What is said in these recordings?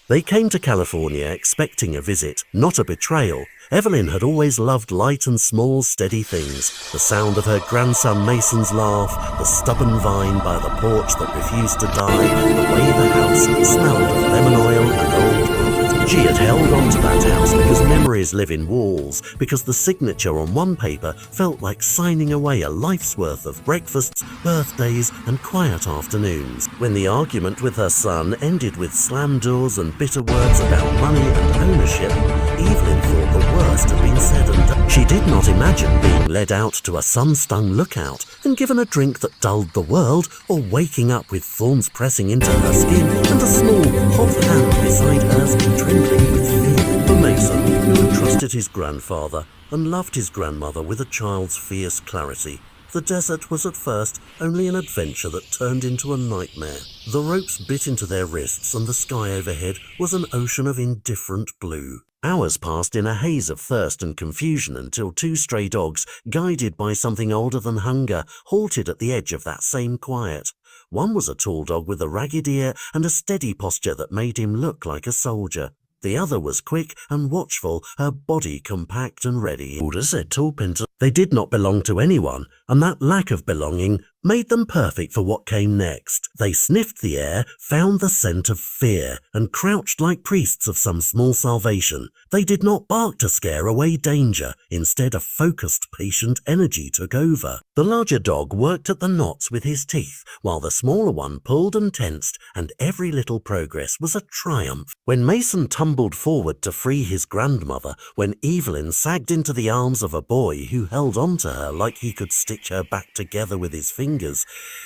They came to California expecting a visit, not a betrayal. Evelyn had always loved light and small, steady things. The sound of her grandson Mason's laugh, the stubborn vine by the porch that refused to die, the way the house smelled of lemon oil and old books. She had held on to that house because memories live in walls, because the signature on one paper felt like signing away a life's worth of breakfasts, birthdays, and quiet afternoons. When the argument with her son ended with slammed doors and bitter words about money and ownership, Evelyn thought the worst had been said and done. She did not imagine being led out to a sun-stung lookout and given a drink that dulled the world, or waking up with thorns pressing into her skin and a small, hot hand beside hers trembling with fear. For Mason, who had trusted his grandfather and loved his grandmother with a child's fierce clarity, the desert was at first only an adventure that turned into a nightmare. The ropes bit into their wrists and the sky overhead was an ocean of indifferent blue. Hours passed in a haze of thirst and confusion until two stray dogs, guided by something older than hunger, halted at the edge of that same quiet. One was a tall dog with a ragged ear and a steady posture that made him look like a soldier. The other was quick and watchful, her body compact and ready. Order said Tall Pinto. They did not belong to anyone, and that lack of belonging made them perfect for what came next. They sniffed the air, found the scent of fear, and crouched like priests of some small salvation. They did not bark to scare away danger. Instead, a focused, patient energy took over. The larger dog worked at the knots with his teeth, while the smaller one pulled and tensed, and every little progress was a triumph. When Mason tumbled forward to free his grandmother, when Evelyn sagged into the arms of a boy who held on to her like he could stitch her back together with his fingers,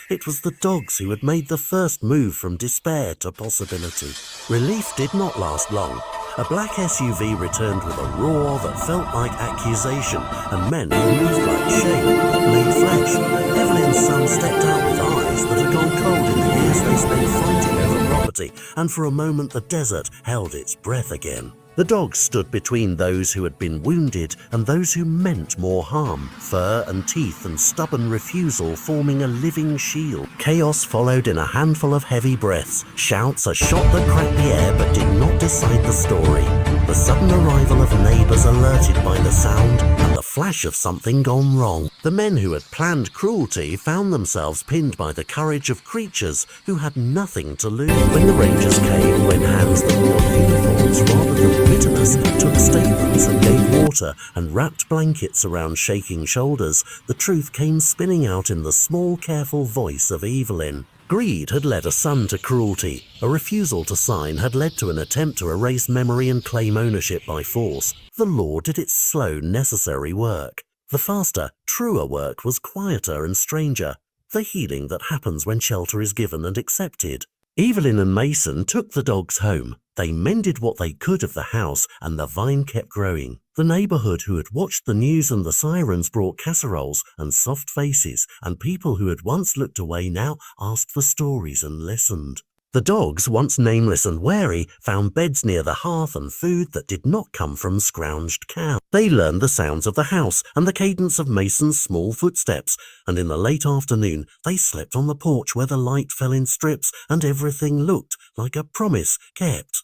it was the dogs who had made the first move from despair to possibility. Relief did not last long. A black SUV returned with a roar that felt like accusation, and men who moved like shame made flesh. Evelyn's son stepped out with eyes that had gone cold in the years they spent fighting over property, and for a moment the desert held its breath again. The dogs stood between those who had been wounded and those who meant more harm, fur and teeth and stubborn refusal forming a living shield. Chaos followed in a handful of heavy breaths, shouts, a shot that cracked the air but did not decide the story. The sudden arrival of neighbors alerted by the sound and the flash of something gone wrong. The men who had planned cruelty found themselves pinned by the courage of creatures who had nothing to lose. When the rangers came, when hands that wore uniforms rather than bitterness took statements and gave water and wrapped blankets around shaking shoulders, the truth came spinning out in the small, careful voice of Evelyn. Greed had led a son to cruelty. A refusal to sign had led to an attempt to erase memory and claim ownership by force. The law did its slow, necessary work. The faster, truer work was quieter and stranger. The healing that happens when shelter is given and accepted. Evelyn and Mason took the dogs home. They mended what they could of the house, and the vine kept growing. The neighborhood who had watched the news and the sirens brought casseroles and soft faces, and people who had once looked away now asked for stories and listened. The dogs, once nameless and wary, found beds near the hearth and food that did not come from scrounged cows. They learned the sounds of the house and the cadence of Mason's small footsteps, and in the late afternoon they slept on the porch where the light fell in strips and everything looked like a promise kept.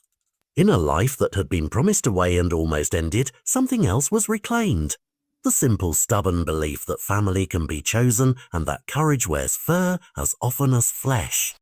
In a life that had been promised away and almost ended, something else was reclaimed. The simple, stubborn belief that family can be chosen and that courage wears fur as often as flesh.